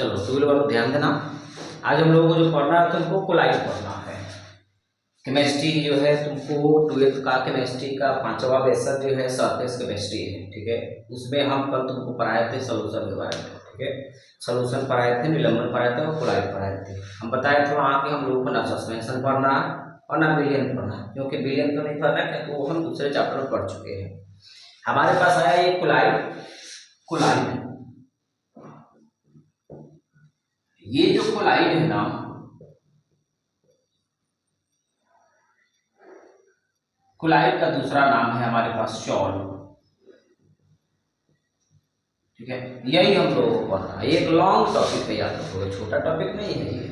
चलो टूल वालों ध्यान देना। आज हम लोगों को जो पढ़ना है तुमको कोलाइड पढ़ना है। केमिस्ट्री जो है तुमको 12th का केमिस्ट्री का 5वां लेसन जो है सरफेस केमिस्ट्री है, ठीक है। उसमें हम कल तुमको पढ़ाए थे सोल्यूशन के बारे में, ठीक है। सोल्यूशन पढ़ाए थे, निलंबन पढ़ाए थे और कोलाइड पढ़ाए थे। हम बताए थे वहाँ के हम लोगों को ना सस्पेंशन पढ़ना है और ना विलियन पढ़ना है, क्योंकि विलियन तो नहीं पढ़ना है क्योंकि वो हम दूसरे चैप्टर में पढ़ चुके हैं। हमारे पास आया ये कोलाइड। कोलाइड ये जो कोलाइड है ना, कोलाइड का दूसरा नाम है हमारे पास शॉल, ठीक है। यही हम लोगों को पढ़ना है। एक लॉन्ग टॉपिक है, याद रखो, छोटा टॉपिक नहीं है ये।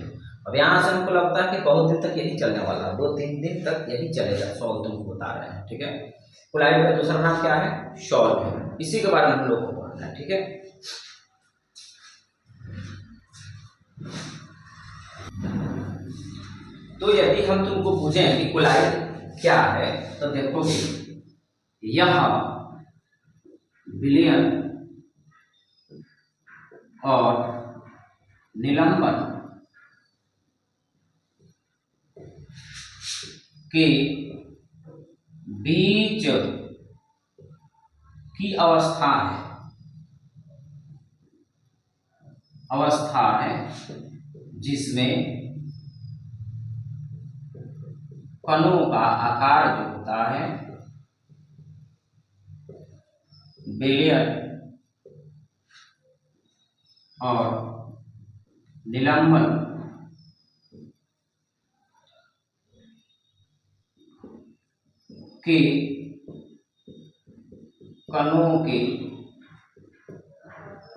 अब यहाँ से हमको लगता है कि बहुत दिन तक यही चलने वाला है, 2-3 दिन तक यही चलेगा। शॉल तुमको बता रहे हैं, ठीक है। कोलाइड का दूसरा नाम क्या है? शॉल है। इसी के बारे में हम लोग को पढ़ना है, ठीक है। तो यदि हम तुमको पूछें कि कोलाइड क्या है तो देखोगे यह विलयन और निलंबन के बीच की अवस्था है जिसमें कणों का आकार जो होता है विलयन और निलंबन के कणों के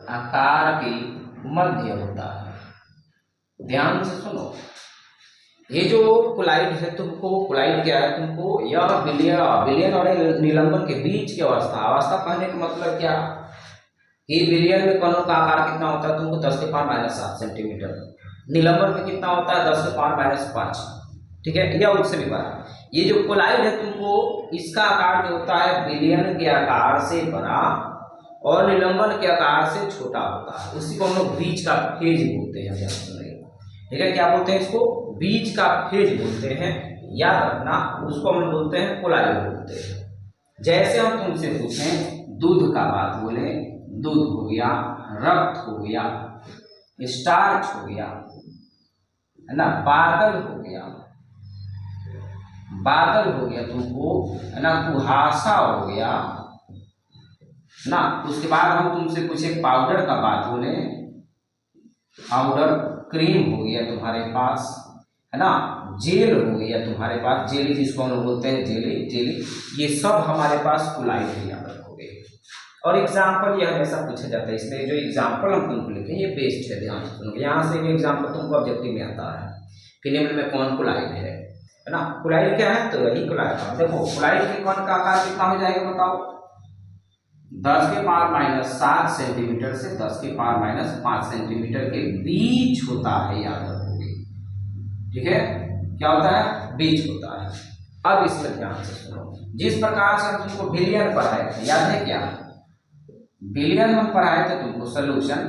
आकार के मध्य होता है। ध्यान से सुनो, ये जो कोलाइड है तुमको, कोलाइड क्या है तुमको, यह विलयन और निलंबन के बीच की अवस्था कहने का मतलब क्या कि विलयन में कणों का आकार कितना होता है तुमको 10 के पावर -7 सेंटीमीटर, निलंबन में कितना होता है 10 के पावर -5, ठीक है। या उससे भी बड़ा। ये जो कोलाइड है तुमको, इसका आकार जो होता है विलयन के आकार से बड़ा और निलंबन के आकार से छोटा होता है। उसी को हम लोग बीच का फेज बोलते हैं, ठीक है। क्या बोलते हैं इसको? बीच का फेज बोलते हैं। याद रखना, उसको हम बोलते हैं कोलाइड बोलते हैं। जैसे हम तुमसे पूछें दूध का बात बोले, दूध हो गया, रक्त हो गया, स्टार्च हो गया, है ना, बादल हो गया तुमको, है ना, कुहासा हो गया ना। उसके बाद हम तुमसे पूछे पाउडर का बात बोले, पाउडर, क्रीम हो गया तुम्हारे पास, है ना, जेल हो गया तुम्हारे पास, जेली जिसको हम लोग बोलते हैं जेली, ये सब हमारे पास कोलाइड है, याद रखोगे। और एग्जाम्पल ये हमेशा पूछा जाता है, इसलिए जो एग्जाम्पल हम तुमको लिखे ये बेस्ट है, ध्यान से सुनो। यहाँ से भी एग्जाम्पल तुमको ऑब्जेक्टिव में आता है कि निम्न में कौन कोलाइड है ना। कोलाइड क्या है? तो यही कोलाइड था। देखो कोलाइड के कण का आकार कितना हो जाएगा बताओ? 10 के पावर -7 सेंटीमीटर से 10 के पावर -5 सेंटीमीटर के बीच होता है, याद रखोगे, ठीक है। क्या होता है? बीच होता है। अब इसमें ध्यान से सुनो, जिस प्रकार से हम तुमको विलयन पढ़ाए थे, याद है क्या? विलयन हम पढ़ाए थे तुमको सोल्यूशन।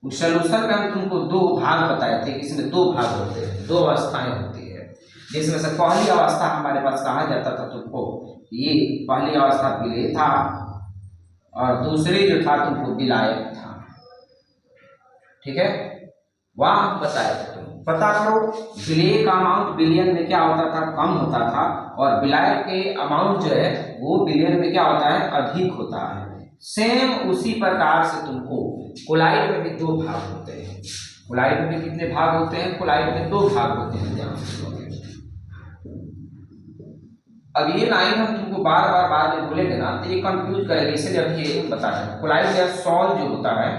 उस सोल्यूशन में हम तुमको 2 भाग बताए थे, इसमें 2 भाग होते हैं, 2 अवस्थाएं होती है, जिसमें से पहली अवस्था हमारे पास कहा जाता था तुमको, ये पहली अवस्था विलय था और दूसरी जो था तुमको विलायक था, ठीक है। वहां बताया था, तुम पता करो विलय का अमाउंट विलयन में क्या होता था, कम होता था, और विलायक के अमाउंट जो है वो विलयन में क्या होता है, अधिक होता है। सेम उसी प्रकार से तुमको कोलाइड में भी 2 भाग होते हैं। कोलाइड में कितने भाग होते हैं? कोलाइड में 2 भाग होते हैं, ध्यान से सुनोगे। अब ये लाइन हम तुमको बार बार में बोलेंगे ना तो ये कंफ्यूज करेगा, इसलिए अब ये बता दें। कोलाइड या सॉल जो होता है,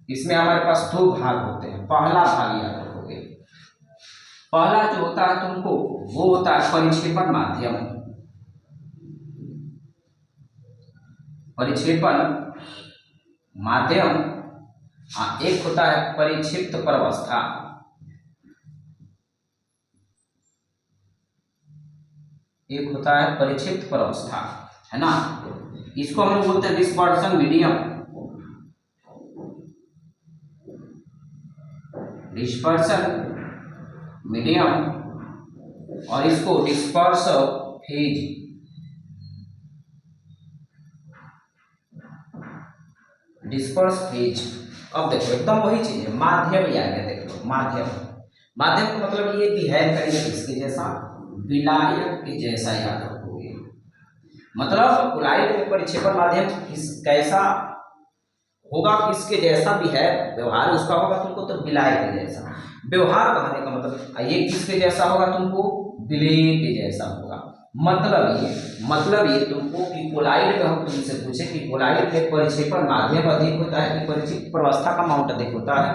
इसमें हमारे पास 2 भाग होते हैं। पहला भाग याद रखोगे, पहला जो होता है तुमको वो होता है परिक्षेपण माध्यम, परिक्षेपण माध्यम। एक होता है परिक्षिप्त प्रवस्था, एक होता है परिक्षिप्त प्रवस्था, है ना। इसको हम लोग बोलते हैं डिस्पर्शन मीडियम, डिस्पर्शन मीडियम और इसको डिस्पर्स फेज। Disperse phase. अब देखो एकदम वही चीज है, माध्यम ही आ गया। देख लो माध्यम, माध्यम का मतलब ये बिहेव करेंगे इसके जैसा, विलायक के जैसा याद रखोगे। मतलब कुलाइड में परिक्षेपण माध्यम कैसा होगा, किसके जैसा भी है व्यवहार उसका होगा तुमको, तो विलायक के जैसा। व्यवहार कहने का मतलब ये किसके जैसा होगा तुमको, विलेय के जैसा होगा। मतलब ये तुमको कि कोलाइड में हम तुमसे पूछे कि कोलाइड में परिक्षेपण माध्यम अधिक होता है कि परिक्षेपण प्रवस्था का अमाउंट अधिक होता है,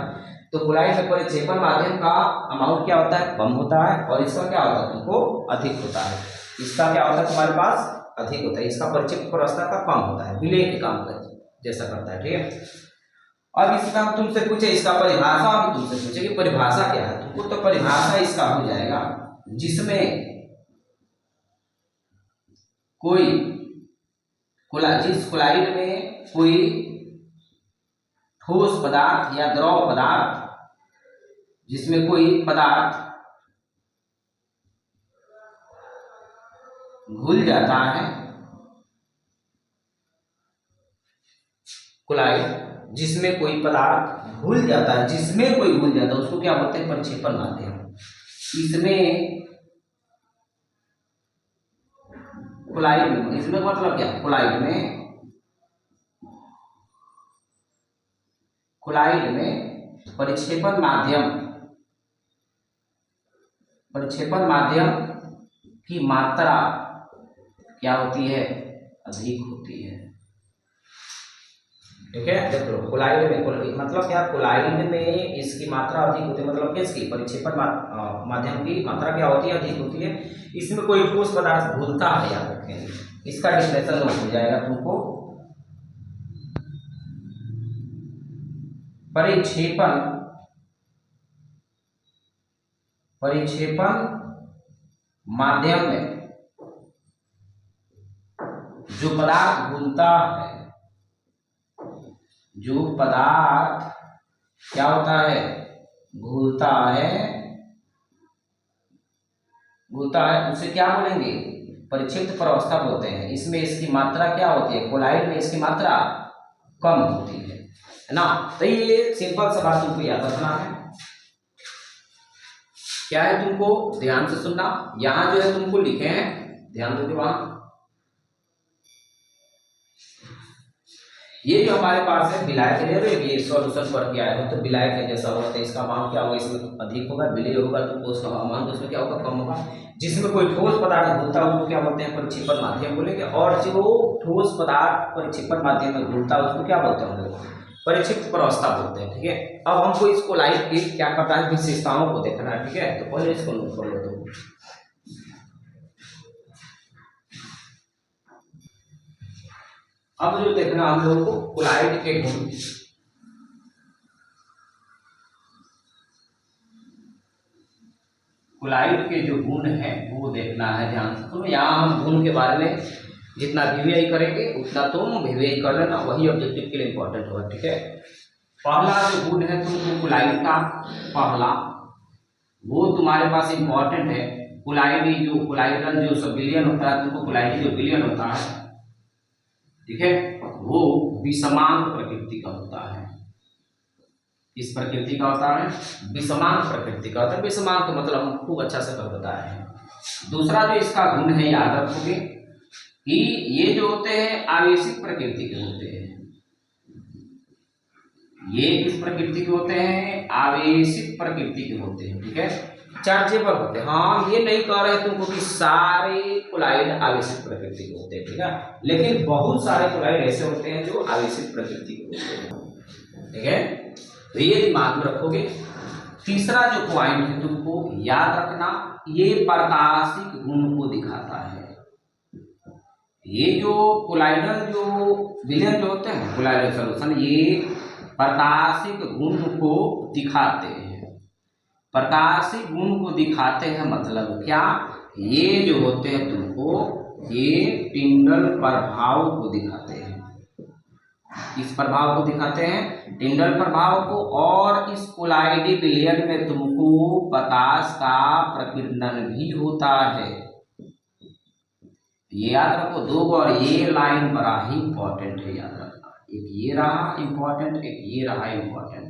तो कोलाइड में परिक्षेपण माध्यम का अमाउंट क्या होता है, कम होता है, और इसका क्या होता है तुमको अधिक होता है। इसका क्या होता है तुम्हारे पास अधिक होता है, इसका परिक्षेपण प्रवस्था का कम होता है, विलेय के काम का जैसा करता है। ठीक है, अब इसका तुमसे पूछे इसका परिभाषा, भी तुमसे पूछे कि परिभाषा क्या है तुमको, तो परिभाषा इसका हो जाएगा जिसमें कोई जिस कोलाइड में कोई ठोस पदार्थ या द्रव पदार्थ, जिसमें कोई पदार्थ घुल जाता है, कोलाइड जिसमें कोई पदार्थ घुल जाता है, जिसमें कोई घुल जाता है उसको क्या बोलते हैं, परिक्षेपण माध्यम। इसमें कोलाइड में, इसमें मतलब क्या, कोलाइड में परिक्षेपण माध्यम की मात्रा क्या होती है, अधिक होती है। ठीक है, देखो कोलाइड में मतलब क्या, कोलाइड में इसकी मात्रा अधिक होती है, मतलब किसकी, परिक्षेपण माध्यम की मात्रा क्या होती है, अधिक होती है। इसमें कोई ठोस पदार्थ घुलता है, याद रखेंगे, इसका डिफिनेशन हो जाएगा तुमको, परिक्षेपण माध्यम में जो पदार्थ घुलता है, जो पदार्थ क्या होता है, घुलता है उसे क्या बोलेंगे, परिक्षिप्त प्रवस्था बोलते हैं। इसमें इसकी मात्रा क्या होती है, कोलाइड में इसकी मात्रा कम होती है ना। तो ये सिंपल सा बात तुमको याद रखना है। क्या है तुमको ध्यान से सुनना, यहां जो है तुमको लिखे हैं, ध्यान दोगे वहां, ये जो हमारे पास है विलायक है, ये सॉल्यूशन पर किया है तो विलायक है जैसा होगा, तो इसका मान क्या होगा, इसमें अधिक होगा, विलेय होगा तो उसका मान उसमें क्या होगा, कम होगा। जिसमें कोई ठोस पदार्थ घुलता है उसको क्या बोलते हैं, परिक्षेपण माध्यम बोलेंगे, और जो ठोस पदार्थ परिक्षेपण माध्यम में घुलता है उसको क्या बोलते हैं, परिक्षिप्त प्रवस्था बोलते हैं। ठीक है, अब हमको इसको लाइट की क्या करता है, विशेषताओं को देखना है। ठीक है, तो पहले इसको नोट कर लो। तो अब जो देखना हम लोगों को कोलाइड के गुण, कोलाइड के जो गुण है वो देखना है ध्यान से। तो यहाँ हम गुण के बारे में जितना वीवीआई करेंगे उतना तुम वीवीआई कर लेना, वही ऑब्जेक्टिव के लिए इंपॉर्टेंट होगा। ठीक है, पहला जो गुण है तुमको कोलाइड का, पहला वो तुम्हारे पास इंपॉर्टेंट है, कोलाइड जो कोलाइडल जो सब विलयन होता है, तुमको कोलाइड जो विलयन होता है, ठीक है, वो विषमांग प्रकृति का होता है। इस प्रकृति का होता है, विषमांग प्रकृति का होता है। विषमांग का मतलब हम खूब अच्छा से कर बताए हैं। दूसरा जो इसका गुण है याद रखोगे कि ये जो होते हैं आवेशित प्रकृति के होते हैं। ये किस प्रकृति के होते हैं, आवेशित प्रकृति के होते हैं। ठीक है, चार्जेबल होते हैं। हाँ, ये नहीं कह रहे तुमको कि सारे कोलाइड आवेशित प्रकृति के होते हैं, ठीक है, लेकिन बहुत सारे कोलाइड ऐसे होते हैं जो आवेशित प्रकृति के होते हैं। ठीक है, तो ये दिमाग में रखोगे। तीसरा जो पॉइंट है तुमको याद रखना, ये प्रकाशिक गुण को दिखाता है। ये जो कोलाइडल जो विलयन जो होते हैं, कोलाइडल सॉल्यूशन, ये प्रकाशिक गुण को दिखाते हैं। प्रकाशिक गुण को दिखाते हैं मतलब क्या, ये जो होते हैं तुमको ये टिंडल प्रभाव को दिखाते हैं। इस प्रभाव को दिखाते हैं, टिंडल प्रभाव को, और इस कोलाइडी विलयन में तुमको प्रकाश का प्रकीर्णन भी होता है। ये याद रखो दो, और ये लाइन बड़ा ही इंपॉर्टेंट है, याद रखना। एक ये रहा इंपॉर्टेंट, एक ये रहा इंपॉर्टेंट,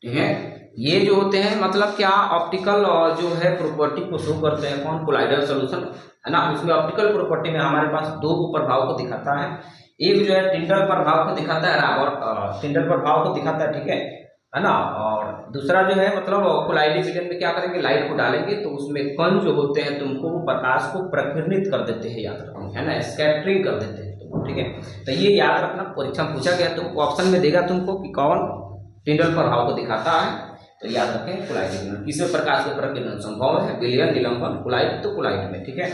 ठीक है। ये जो होते हैं मतलब क्या, ऑप्टिकल और जो है प्रॉपर्टी को शो करते हैं कौन, कोलाइडल सॉल्यूशन, है ना। उसमें ऑप्टिकल प्रॉपर्टी में हमारे पास दो प्रभाव को दिखाता है, एक जो है टिंडल प्रभाव को दिखाता है, और टिंडल प्रभाव को दिखाता है, ठीक है ना। और दूसरा जो है मतलब कोलाइडी विलयन में क्या करेंगे, लाइट को डालेंगे तो उसमें कण जो होते हैं तुमको वो प्रकाश को प्रकीर्णित कर देते हैं, याद रखना, है ना, स्कैटरिंग कर देते हैं तुमको, ठीक है। तो ये याद रखना, परीक्षा में पूछा गया तुमको, ऑप्शन में देगा तुमको कि कौन टिंडल प्रभाव को दिखाता है, तो याद रखें कोलाइड विलयन। किस प्रकाश का प्रकीर्णन संभव है, विलयन, निलंबन, कोलाइड, तो कोलाइड में, ठीक है।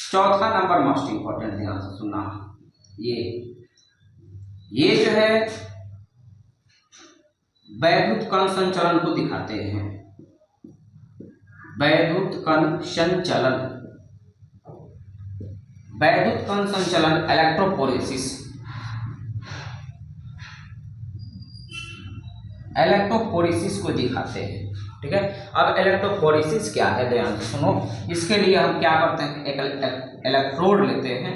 चौथा नंबर मोस्ट इंपॉर्टेंट, ध्यान से सुनना, ये जो है वैद्युत कण संचलन को दिखाते हैं, वैद्युत कण संचलन, वैद्युत कण संचलन, इलेक्ट्रोफोरेसिस, इलेक्ट्रोफोरेसिस को दिखाते हैं, ठीक है। अब इलेक्ट्रोफोरेसिस क्या है, ध्यान से सुनो। इसके लिए हम क्या करते हैं, एक इलेक्ट्रोड लेते हैं,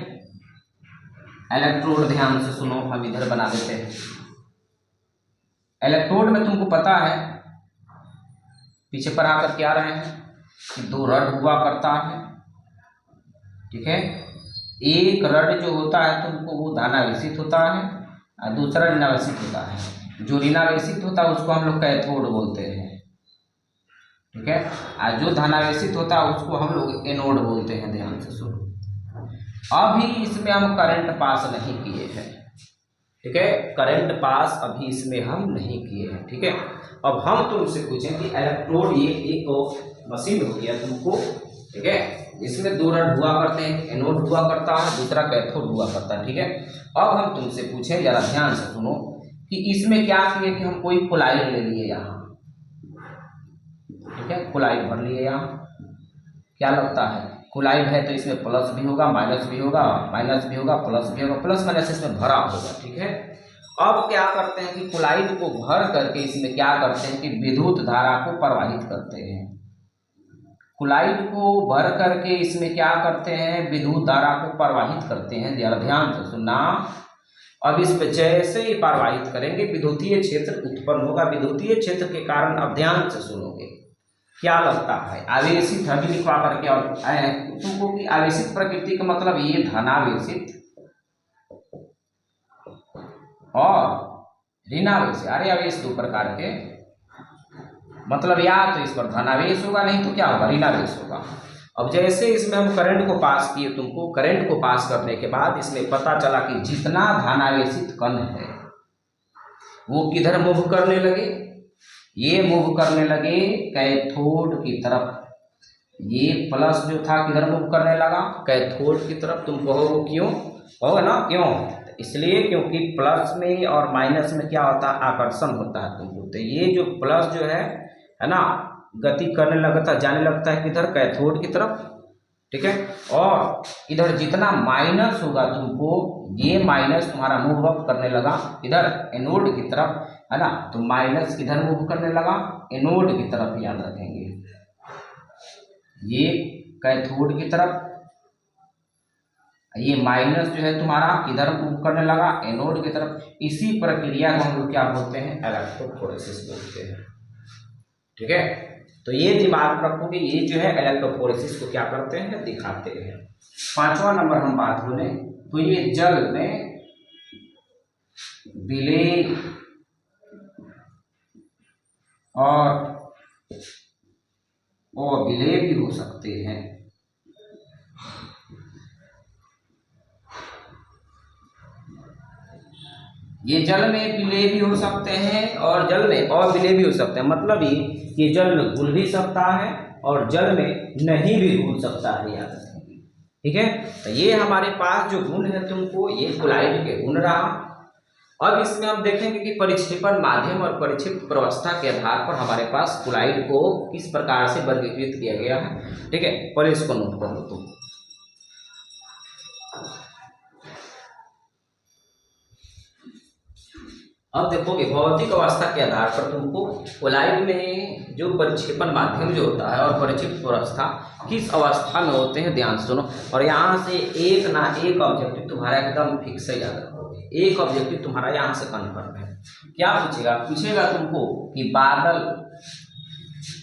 इलेक्ट्रोड, ध्यान से सुनो, हम इधर बना देते हैं। इलेक्ट्रोड में तुमको पता है, पीछे पर आकर क्या रहे हैं कि दो रड हुआ करता है, ठीक है। एक रड जो होता है तुमको वो धनावेशित होता है और दूसरा ऋणावेशित होता है। जो ऋणावेशित होता है उसको हम लोग कैथोड बोलते हैं, ठीक है, और जो धनावेशित होता है उसको हम लोग एनोड बोलते हैं। ध्यान से सुनो, अभी इसमें हम करंट पास नहीं किए हैं, ठीक है, करंट पास अभी इसमें हम नहीं किए हैं, ठीक है। अब हम तुमसे पूछें कि इलेक्ट्रोड, ये एक मशीन हो गया तुमको, ठीक है, इसमें दो रड हुआ करते हैं, एनोड हुआ करता है, दूसरा कैथोड हुआ करता है, ठीक है। अब हम तुमसे पूछें, जरा ध्यान से सुनो, कि इसमें क्या किए कि हम कोई कोलाइड ले लिए यहाँ, ठीक है, कोलाइड भर लिए यहाँ। क्या लगता है, कोलाइड है तो इसमें प्लस भी होगा, माइनस भी होगा, माइनस भी होगा, प्लस भी होगा, प्लस माइनस इसमें भरा होगा, ठीक है। अब क्या करते हैं कि कोलाइड को भर करके इसमें क्या करते हैं कि विद्युत धारा को प्रवाहित करते हैं। कोलाइड को भर करके इसमें क्या करते हैं, विद्युत धारा को प्रवाहित करते हैं। जरा ध्यान से सुनना, अब इस पे जैसे ही प्रवाहित करेंगे विद्युतीय क्षेत्र उत्पन्न होगा। विद्युतीय क्षेत्र के कारण, अब ध्यान से सुनोगे, क्या लगता है, आवेशित, अभी लिखवा करके और तुमको कि आवेशित प्रकृति का मतलब ये धनावेशित और ऋणावेश, अरे आवेश दो प्रकार के, मतलब या तो इस पर धनावेश होगा, नहीं तो क्या होगा, ऋणावेश होगा। अब जैसे इसमें हम करंट को पास किए, तुमको करंट को पास करने के बाद इसमें पता चला कि जितना धनावेशित कण है वो किधर मूव करने लगे, ये मूव करने लगे कैथोड की तरफ। ये प्लस जो था किधर मूव करने लगा, कैथोड की तरफ। तुम कहोगे क्यों, कहोगे ना क्यों, इसलिए क्योंकि प्लस में और माइनस में क्या होता है, आकर्षण होता है तुमको। तो ये जो प्लस जो है ना, गति करने लगता, जाने लगता है किधर, कैथोड की तरफ, ठीक है। और इधर जितना माइनस होगा तुमको, ये माइनस तुम्हारा मूव अप करने लगा इधर एनोड की तरफ, है ना। तो माइनस किधर मूव करने लगा, एनोड की तरफ, याद रखेंगे, ये कैथोड की तरफ, ये माइनस जो है तुम्हारा किधर मूव करने लगा, एनोड की तरफ। इसी प्रक्रिया को हम लोग क्या बोलते हैं, इलेक्ट्रोफोरेसिस बोलते हैं, ठीक है। तो ये दिमाग रखोगे, ये जो है इलेक्ट्रोफोरेसिस को क्या करते हैं, दिखाते हैं। पांचवा नंबर हम बात बोले तो ये जल में विलय और अविलय भी हो सकते हैं। ये जल में विलय भी हो सकते हैं और जल में अविलय भी हो सकते हैं। मतलब ये जल में घुल भी सकता है और जल में नहीं भी घुल सकता है, याद रखेंगे, ठीक है। तो ये हमारे पास जो गुण है तुमको, ये कोलाइड के गुण रहा। अब इसमें हम देखेंगे कि परिक्षेपण माध्यम और परिक्षेप प्रवस्था के आधार पर हमारे पास कोलाइड को किस प्रकार से वर्गीकृत किया गया है, ठीक है। पहले इसको नोट कर लो तुम। अब देखोगे भौतिक अवस्था के आधार पर तुमको कोलाइड में जो परिक्षेपण माध्यम जो होता है और परिक्षिप्त अवस्था किस अवस्था में होते हैं, ध्यान से सुनो। और यहाँ से एक ना एक ऑब्जेक्टिव तुम्हारा एकदम फिक्स है, याद रखोगे। एक ऑब्जेक्टिव तुम्हारा यहाँ से कन्फर्म है। क्या पूछेगा? पूछेगा तुमको कि बादल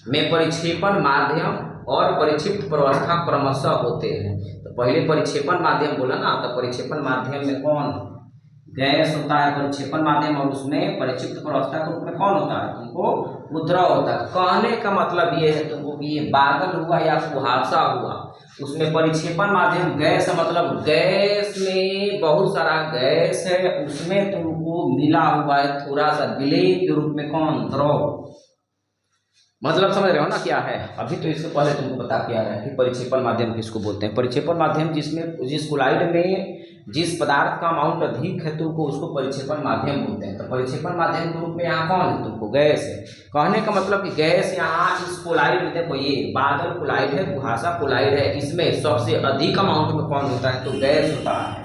में परिक्षेपण माध्यम और परिक्षिप्त अवस्था क्रमशः होते हैं। तो पहले परिक्षेपण माध्यम बोला ना, तो परिक्षेपण माध्यम में कौन? गैस होता है परिक्षेपण माध्यम, और उसमें परिक्षिप्त अवस्था के रूप में कौन होता है? तुमको उपद्रव होता है। कहने का मतलब ये है तुमको कि ये बादल हुआ या कुहासा हुआ, उसमें परिक्षेपण माध्यम गैस है, मतलब गैस में बहुत सारा गैस है, उसमें तुमको मिला हुआ है थोड़ा सा विलेय के रूप में कौन? द्रव। मतलब समझ रहे हो ना क्या है? अभी तो इससे पहले तुमको बता के आ रहा है कि परिक्षेपण माध्यम किसको बोलते हैं। परिक्षेपण माध्यम जिस कोलाइड में जिस पदार्थ का अमाउंट अधिक है तुमको उसको परिक्षेपण माध्यम बोलते हैं। तो परिक्षेपण माध्यम के रूप में यहाँ कौन है? तुमको गैस है। कहने का मतलब कि गैस यहाँ इस कोलाइड में, देखो ये बादल कोलाइड है, कुहासा कोलाइड है, इसमें सबसे अधिक अमाउंट में कौन होता है? तो गैस होता है,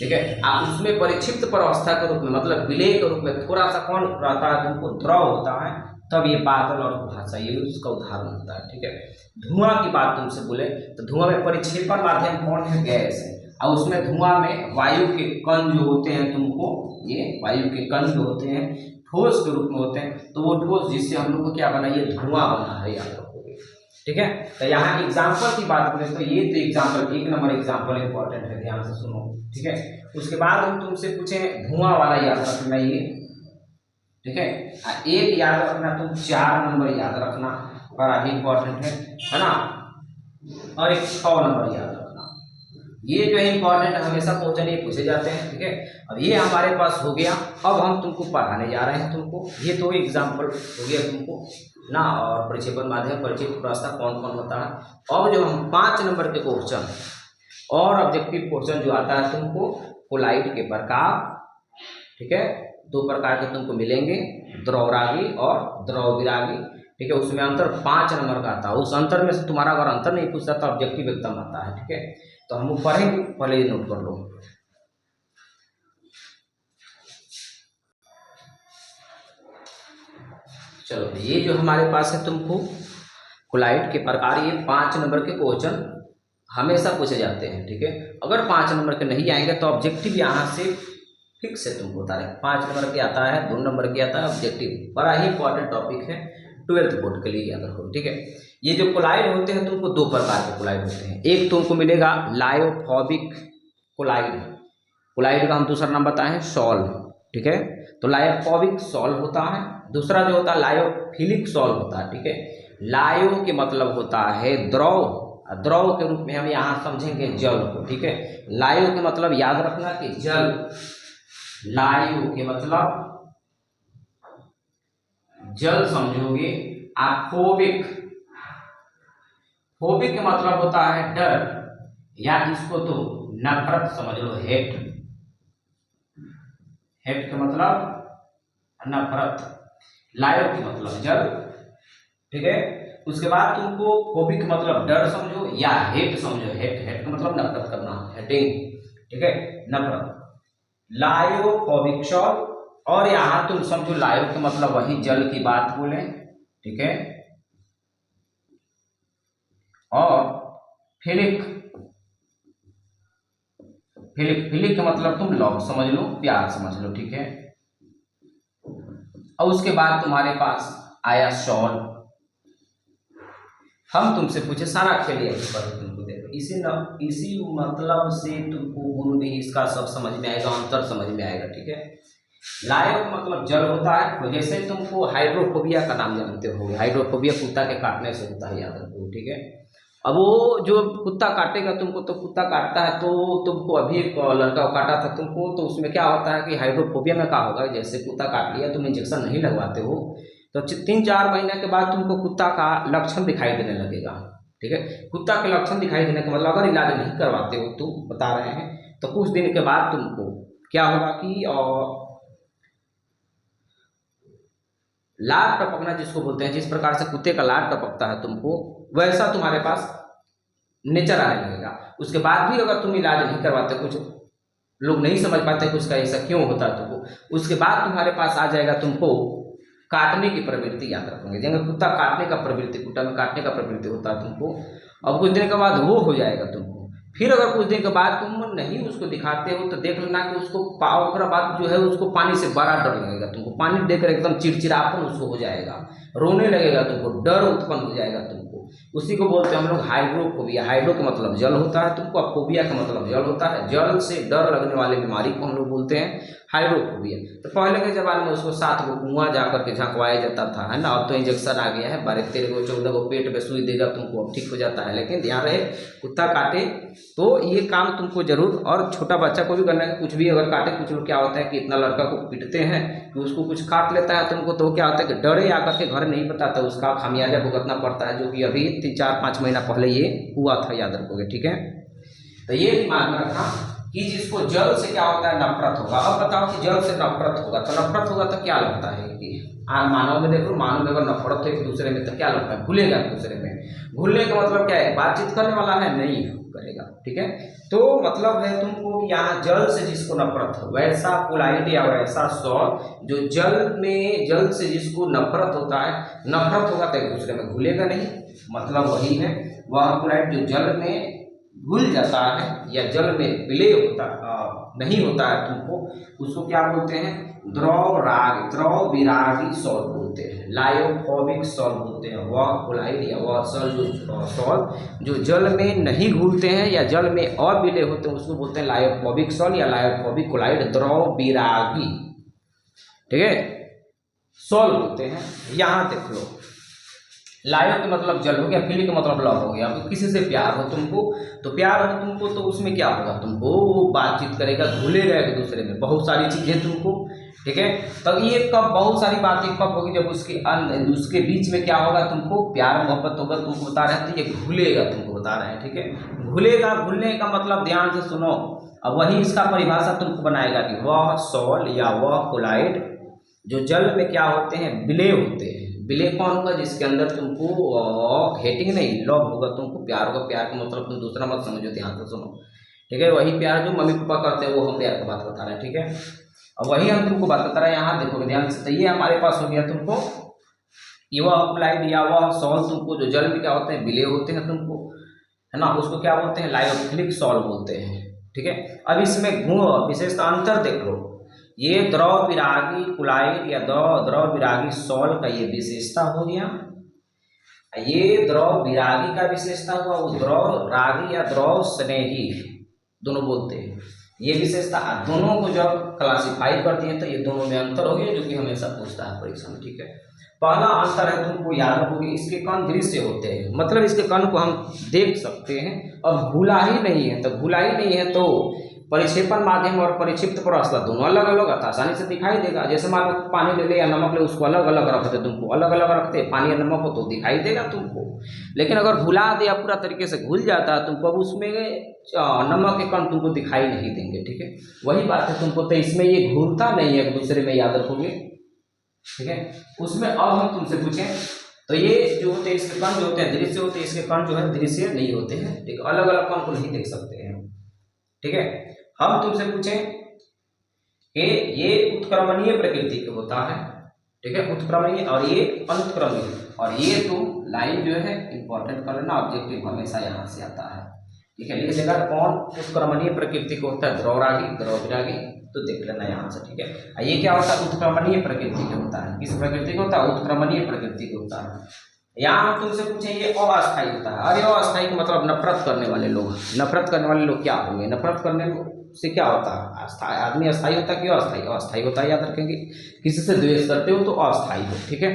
ठीक है। आप उसमें परिक्षिप्त अवस्था के रूप में, मतलब विलेय के रूप में थोड़ा सा कौन रहता है? तुमको द्रव होता है। तब ये बादल और कुहासा ये उसका उदाहरण होता है, ठीक है। धुआं की बात तुमसे बोले तो धुआं में परिक्षेपण माध्यम कौन है? गैस है। और उसमें धुआं में वायु के कण जो होते हैं, तुमको ये वायु के कण जो होते हैं ठोस के रूप में होते हैं। तो वो ठोस जिससे हम लोग को क्या बना? ये धुआं बना है, याद रखोगे, ठीक है। तो यहाँ एग्जाम्पल की बात करें तो ये तो एग्जाम्पल, एक नंबर एग्जाम्पल इंपॉर्टेंट है, ध्यान से सुनो, ठीक है। उसके बाद हम तुमसे पूछे धुआं वाला, याद रखना ये, ठीक है। एक याद रखना तुम, 4 नंबर याद रखना, बड़ा ही इंपॉर्टेंट है ना। और एक 6 नंबर याद रखना। ये जो है इंपॉर्टेंट हमेशा क्वेश्चन ये पूछे जाते हैं, ठीक है। अब ये हमारे पास हो गया। अब हम तुमको पढ़ाने जा रहे हैं तुमको, ये तो एग्जाम्पल हो गया तुमको ना। और परिक्षेपण माध्यम परिक्षिप्त अवस्था कौन कौन होता है। अब जो हम 5 नंबर के क्वेश्चन और ऑब्जेक्टिव क्वेश्चन जो आता है तुमको कोलाइड के प्रकार, ठीक है। 2 प्रकार के तुमको मिलेंगे, द्रवरागी और द्रवविरागी, ठीक है। उसमें अंतर 5 नंबर का आता है। उस अंतर में से तुम्हारा अगर अंतर नहीं पूछता तो ऑब्जेक्टिव एकदम आता है, ठीक है। तो हम पढ़ेंगे, पहले ये नोट कर लो। चलो, ये जो हमारे पास है तुमको कोलाइड के प्रकार, ये 5 नंबर के क्वेश्चन हमेशा पूछे जाते हैं, ठीक है। अगर 5 नंबर के नहीं आएंगे तो ऑब्जेक्टिव यहाँ से फिक्स है, तुमको बता रहे 5 नंबर के आता है, 2 नंबर के आता है ऑब्जेक्टिव। बड़ा ही इंपॉर्टेंट टॉपिक है 12th बोर्ड के लिए, याद रखो, ठीक है। ये जो कोलाइड होते हैं तुमको 2 प्रकार के कोलाइड होते हैं। एक तुमको मिलेगा लायोफोबिक कोलाइड, कोलाइड का हम दूसरा नाम बताएं सॉल्व, ठीक है। तो लायोफोबिक सॉल्व होता है। दूसरा जो होता है लायोफिलिक सॉल्व होता है, ठीक है। लायो के मतलब होता है द्रव, द्रव के रूप में हम यहाँ समझेंगे जल को, ठीक है। लायो के मतलब याद रखना कि जल, लायो के मतलब जल समझोगे। आप फोबिक, फोबिक का मतलब होता है डर, या इसको तो नफरत समझ लो, हेट, हेट का मतलब नफरत, लायो का मतलब जल, ठीक है। उसके बाद तुमको फोबिक मतलब डर समझो या हेट समझो, हेट, हेट का मतलब नफरत करना, हेटिंग, ठीक है, नफरत। लायोफोबिक सॉल्व, और यहां तुम समझो लायो का मतलब वही जल की बात बोले, ठीक है। और फिलिक, फिलिक, फिलिक का मतलब तुम लव समझ लो, प्यार समझ लो, ठीक है। और उसके बाद तुम्हारे पास आया सॉल्व। हम तुमसे पूछे सारा खेल पर तुमको देखो, इसी मतलब से तुमको गुण भी इसका सब समझ में आएगा, अंतर समझ में आएगा, ठीक है। लायक मतलब जल होता है। तो जैसे तुमको हाइड्रोफोबिया का नाम जानते हो, हाइड्रोफोबिया कुत्ता के काटने से होता है, याद रखो, ठीक है। अब वो जो कुत्ता काटेगा तुमको, तो कुत्ता काटता है, तो तुमको अभी एक लड़का काटा था तुमको, तो उसमें क्या होता है कि हाइड्रोफोबिया में क्या होगा, जैसे कुत्ता काट लिया, तुम इंजेक्शन नहीं लगवाते हो तो 3-4 महीने के बाद तुमको कुत्ता का लक्षण दिखाई देने लगेगा, ठीक है। कुत्ता के लक्षण दिखाई देने का मतलब अगर इलाज नहीं करवाते हो, तो बता रहे हैं, तो कुछ दिन के बाद तुमको क्या होगा कि लार टपकना जिसको बोलते हैं, जिस प्रकार से कुत्ते का लार टपकता है तुमको, वैसा तुम्हारे पास नेचर आने लगेगा। उसके बाद भी अगर तुम इलाज नहीं करवाते, कुछ लोग नहीं समझ पाते कि उसका ऐसा क्यों होता है। तुमको उसके बाद तुम्हारे पास आ जाएगा तुमको काटने की प्रवृत्ति, याद रखोगे। जैसे कुत्ता काटने का प्रवृत्ति, कुत्ता में काटने का प्रवृत्ति होता है तुमको, अब कुछ दिन के बाद वो हो जाएगा तुमको। फिर अगर कुछ दिन के बाद तुम नहीं उसको दिखाते हो तो देख लेना कि उसको पाओ बाद जो है उसको पानी से बड़ा डर लगेगा तुमको, पानी देखकर एकदम चिड़चिड़ापन उसको हो जाएगा, रोने लगेगा तुमको, डर उत्पन्न हो जाएगा तुमको। उसी को बोलते हैं हम लोग हाइड्रोफोबिया। हाइड्रो का मतलब जल होता है तुमको, और फोबिया का मतलब जल होता है। जल से डर लगने वाले बीमारी को हम लोग बोलते हैं हाइड्रोफोबिया। तो पहले के ज़माने में उसको 7 गो कुआं जा करके झंकवाया जाता था, है ना। अब तो इंजेक्शन आ गया है, 12-13 गो 14 गो पेट में सुई देगा तुमको, अब ठीक हो जाता है। लेकिन ध्यान रहे, कुत्ता काटे तो ये काम तुमको जरूर, और छोटा बच्चा को भी करना है। कुछ भी अगर काटे, कुछ लोग क्या होता है कि इतना लड़का को पीटते हैं कि उसको कुछ काट लेता है तुमको, तो क्या होता है कि डरे आकर के घर नहीं बताता, उसका खामियाजा भुगतना पड़ता है, जो कि अभी 3-4-5 महीना पहले ये हुआ था, याद रखोगे, ठीक है। तो ये दिमाग में रखना कि जिसको जल से क्या होता है, नफरत होगा। अब बताओ कि जल से नफरत होगा, तो नफरत होगा तो क्या लगता है कि मानव में देख लो, मानव में अगर नफरत हो एक दूसरे में तो क्या लगता है, घुलेगा एक दूसरे में। घुलने का मतलब क्या है, बातचीत करने वाला है नहीं करेगा, ठीक है। तो मतलब है तुमको यहाँ जल से जिसको नफरत हो, वैसा पोलाइट या वैसा सॉल जो जल से जिसको नफरत होता है, नफरत होगा तो एक दूसरे में घुलेगा नहीं, मतलब वही है वह पोलाइट जो जल में घुल जाता है या जल में विलय होता नहीं होता है तुमको, उसको क्या बोलते हैं, द्रव विरागी सॉल बोलते हैं, लायोफोबिक सॉल बोलते हैं। वह कोलाइड या वह सॉल जो जल में नहीं घुलते हैं या जल में अविलय होते हैं, उसको बोलते हैं लायोफोबिक सॉल या लायोफोबिक कोलाइड, द्रव विरागी, ठीक है, सॉल बोलते हैं। यहाँ देख लो, लायो का मतलब जल हो गया, फिली का मतलब लव हो गया। अब किसी से प्यार हो तुमको, तो प्यार हो तुमको तो उसमें क्या होगा, तुमको बातचीत करेगा, घुलेगा एक दूसरे में, बहुत सारी चीज़ें तुमको, ठीक है। तब ये कब बहुत सारी बातें कब होगी, जब उसके बीच में क्या होगा, तुमको प्यार मोहब्बत होगा, तुमको बता रहे हैं, तो ये घुलेगा, तुमको बता रहे हैं, ठीक है। घुलेगा, घुलने का मतलब ध्यान से सुनो, अब वही इसका परिभाषा तुमको बनाएगा कि वह सॉल या वह कोलाइड जो जल में क्या होते हैं, विलय होते हैं। विलय कौन होगा, जिसके अंदर तुमको हेटिंग नहीं, लव होगा, तुमको प्यार होगा। प्यार का मतलब तुम दूसरा मत समझो, ध्यान से सुनो, ठीक है। वही प्यार जो मम्मी पापा करते हैं वो हम प्यार की बात बता रहे हैं, ठीक है। अब वही हम तुमको बात बता रहे हैं, यहाँ देखोगे ध्यान से। तो ये हमारे पास हो गया तुमको, ये वह अप्लाइड या वह सॉल तुमको जो जल में क्या होते हैं, विलय होते हैं तुमको, है ना, उसको क्या बोलते हैं, लायोफिलिक सॉल बोलते हैं, ठीक है। अब इसमें गुण विशेषता अंतर देख लो, ये द्रव विरागी कुलाइड या द्रव विरागी सॉल का ये विशेषता हो गया, ये द्रव विरागी का विशेषता हुआ, वो द्रव रागी या द्रव स्नेही दोनों बोलते हैं। ये विशेषता दोनों को जब क्लासिफाई करती है तो ये दोनों में अंतर हो गया, जो कि हमेशा पूछता है परीक्षा में, ठीक है। पहला अंतर है, तुमको याद रखोगे, इसके कण दृश्य होते हैं, मतलब इसके कण को हम देख सकते हैं। अब घुला ही नहीं है, तो घुला ही नहीं है तो परिक्षेपण माध्यम और परिक्षिप्त प्रवस्था दोनों अलग अलग आता, आसानी से दिखाई देगा। जैसे मान लो पानी ले ले या नमक ले, उसको अलग अलग रखते, तुमको अलग अलग रखते, पानी या नमक हो तो दिखाई देगा तुमको। लेकिन अगर घुला दे या पूरा तरीके से घुल जाता है तुमको, अब उसमें नमक के कण तुमको दिखाई नहीं देंगे, ठीक है। वही बात है तुमको, तो इसमें ये घुलता नहीं है एक दूसरे में, याद रखोगे, ठीक है। उसमें अब हम तुमसे पूछें, तो ये जो होते हैं इसके कण जो होते हैं दृश्य होते हैं, इसके कण जो है दृश्य नहीं होते हैं, ठीक है। अलग अलग कण को नहीं देख सकते हैं, ठीक है। हम तुमसे पूछें कि ये उत्क्रमणीय प्रकृति के होता है, ठीक है, उत्क्रमणीय, और ये अनुत्क्रमणीय, और ये तुम लाइन जो है इंपॉर्टेंट कर लेना, ऑब्जेक्टिव हमेशा यहाँ से आता है, ठीक है। लिख देगा कौन उत्क्रमणीय प्रकृति को होता है, द्रवरागी, द्रवविरागी, तो देख लेना यहाँ से, ठीक है। ये क्या होता है, उत्क्रमणीय प्रकृति के होता है। किस प्रकृति का होता है, उत्क्रमणीय प्रकृति के होता है। यहाँ हम तुमसे पूछे ये अस्थायी होता है। अरे अस्थायी का मतलब नफरत करने वाले लोग, नफरत करने वाले लोग क्या होंगे, नफरत करने से क्या होता है, अस्थायी आदमी अस्थायी होता है कि अस्थायी, अस्थायी होता है, याद रखेंगे। किसी से द्वेष करते हो तो अस्थायी हो, ठीक है।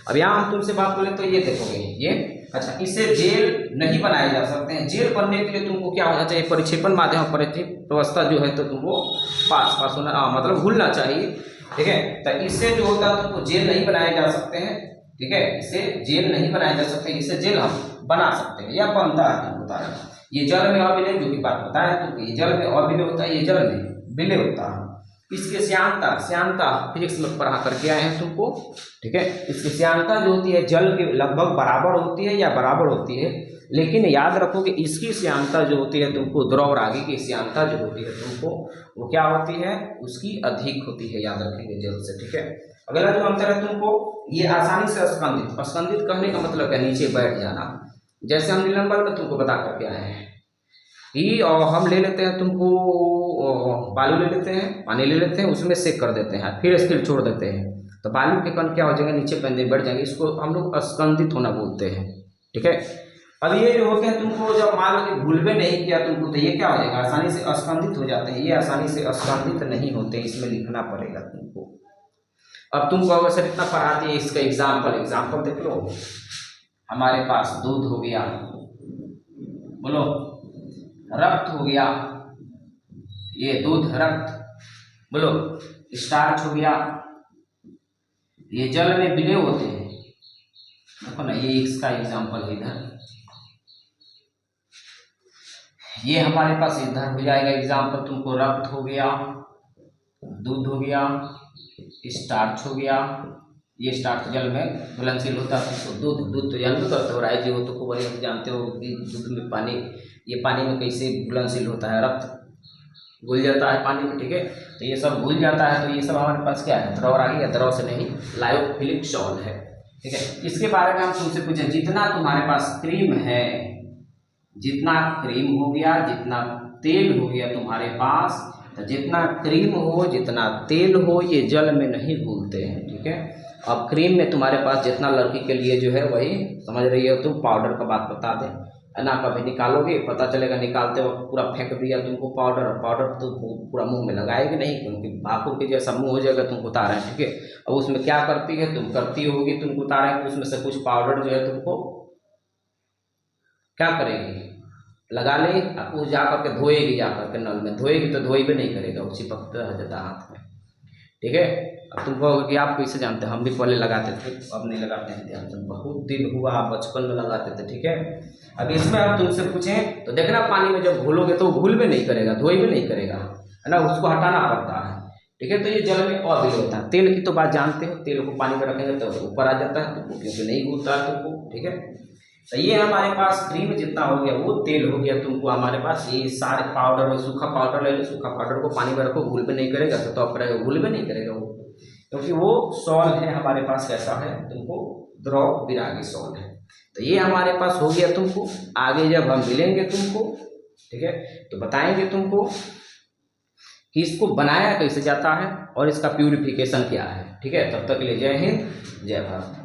अब यहाँ हम तुमसे बात करें तो ये देखोगे, ये अच्छा, इसे जेल नहीं बनाए जा सकते हैं। जेल बनने के लिए तुमको क्या होना चाहिए, परिक्षेपण माध्यम परिक्षेप व्यवस्था जो है तो तुमको पास होना, मतलब भूलना चाहिए, ठीक है। तो इससे जो होता है तुमको जेल नहीं बनाए जा सकते हैं, ठीक है। इसे जेल नहीं बनाए जा सकते, इसे जेल हम बना सकते हैं या बनता है, तुमको बता रहे हैं। ये जल में अविलय जो की बात बताया, तो ये जल में अविलय होता है, ये जल में विलय होता है। इसके श्यानता फिजिक्स में पढ़ा करके आए हैं तुमको, ठीक है। इसकी श्यानता जो होती है जल के लगभग बराबर होती है या बराबर होती है, लेकिन याद रखो कि इसकी श्यानता जो होती है तुमको द्रव और आगे की श्यानता जो होती है तुमको वो क्या होती है, उसकी अधिक होती है, याद रखेंगे जल्द से, ठीक है। अगला जो अंतर है तुमको, ये आसानी से स्कंदित, स्कंदित कहने का मतलब है नीचे बैठ जाना। जैसे हम निलंबन में तुमको बता करके आए हैं कि और हम ले लेते हैं तुमको बालू ले लेते हैं, पानी ले लेते हैं, उसमें सेक कर देते हैं, फिर स्थिर छोड़ देते हैं, तो बालू के कण क्या हो जाएंगे, नीचे बंदे बढ़ जाएंगे, इसको हम लोग स्कंदित होना बोलते हैं, ठीक है। अब ये जो होते हैं तुमको जब मान लो कि भूलवे नहीं किया तुमको, तो ये क्या हो जाएगा, आसानी से स्कंदित हो जाते हैं, ये आसानी से स्कंदित नहीं होते, इसमें लिखना पड़ेगा तुमको। अब तुमको अवसर इतना पढ़ा दिए, इसका एग्जाम्पल देख लो। हमारे पास दूध हो गया, बोलो, रक्त हो गया, ये दूध रक्त, बोलो, स्टार्च हो गया, ये जल में विलय होते हैं, देखो ना, ये इसका एग्जाम्पल है इधर, ये हमारे पास इधर हो जाएगा एग्जाम्पल तुमको, रक्त हो गया, दूध हो गया, स्टार्च हो गया, ये स्टार्च जल में घुलनशील होता है, तो दूध तो जल में करते हो, राय जी हो तो खूब जानते हो कि दूध में पानी, ये पानी में कैसे घुलनशील होता है, रक्त घुल जाता है पानी में, ठीक है। तो ये सब घुल जाता है, तो ये सब हमारे पास क्या है, द्रव आ गया, द्रव से नहीं, लायोफिलिक सॉल है, ठीक है। इसके बारे में हम तुमसे पूछे, जितना तुम्हारे पास क्रीम है, जितना क्रीम हो गया, जितना तेल हो गया तुम्हारे पास, तो जितना क्रीम हो, जितना तेल हो, ये जल में नहीं घुलते हैं, ठीक है। अब क्रीम में तुम्हारे पास जितना लड़की के लिए जो है वही समझ रही हो तुम, पाउडर का बात बता दें ना, कभी निकालोगे पता चलेगा निकालते वक्त पूरा फेंक दिया तुमको पाउडर तो पूरा मुंह में लगाएगी नहीं, क्योंकि भाकुर के जैसा मुंह हो जाएगा, तुमको उतारा है, ठीक है। अब उसमें क्या करती है, तुम करती होगी, तुमको उतारा है, उसमें से कुछ पाउडर जो है तुमको क्या करेगी, लगा ले, वो जा करके धोएगी, जा करके नल में धोएगी, तो धोई भी नहीं करेगा, वो चिपकता रह जाता हाथ में, ठीक है। अब तुम कहोगे कि आप कैसे जानते हैं, हम भी पहले लगाते थे, अब नहीं लगाते हैं, ध्यान से, बहुत दिन हुआ, बचपन में लगाते थे, ठीक है। अब इसमें हम तुमसे पूछें तो देखना, पानी में जब घोलोगे तो घुल भी नहीं करेगा, धोई भी नहीं करेगा, है ना, उसको हटाना पड़ता है, ठीक है। तो ये जल में अविलय होता है। तेल की तो बात जानते हो, तेल को पानी में रखेंगे तो ऊपर आ जाता है तुमको, क्योंकि नहीं घूलता है तुमको, ठीक है। तो ये हमारे पास क्रीम जितना हो गया वो तेल हो गया तुमको, हमारे पास ये सारे पाउडर, सूखा पाउडर ले लो, सूखा पाउडर को पानी में रखो, घुल भी नहीं करेगा, तो अब रहेगा, घुल भी नहीं करेगा वो, क्योंकि वो सॉल है हमारे पास, कैसा है तुमको, द्रव विरागी सॉल है। तो ये हमारे पास हो गया तुमको। आगे जब हम मिलेंगे तुमको, ठीक है, तो बताएंगे तुमको कि इसको बनाया कैसे जाता है और इसका प्यूरिफिकेशन क्या है, ठीक है। तब तक के लिए जय हिंद, जय भारत।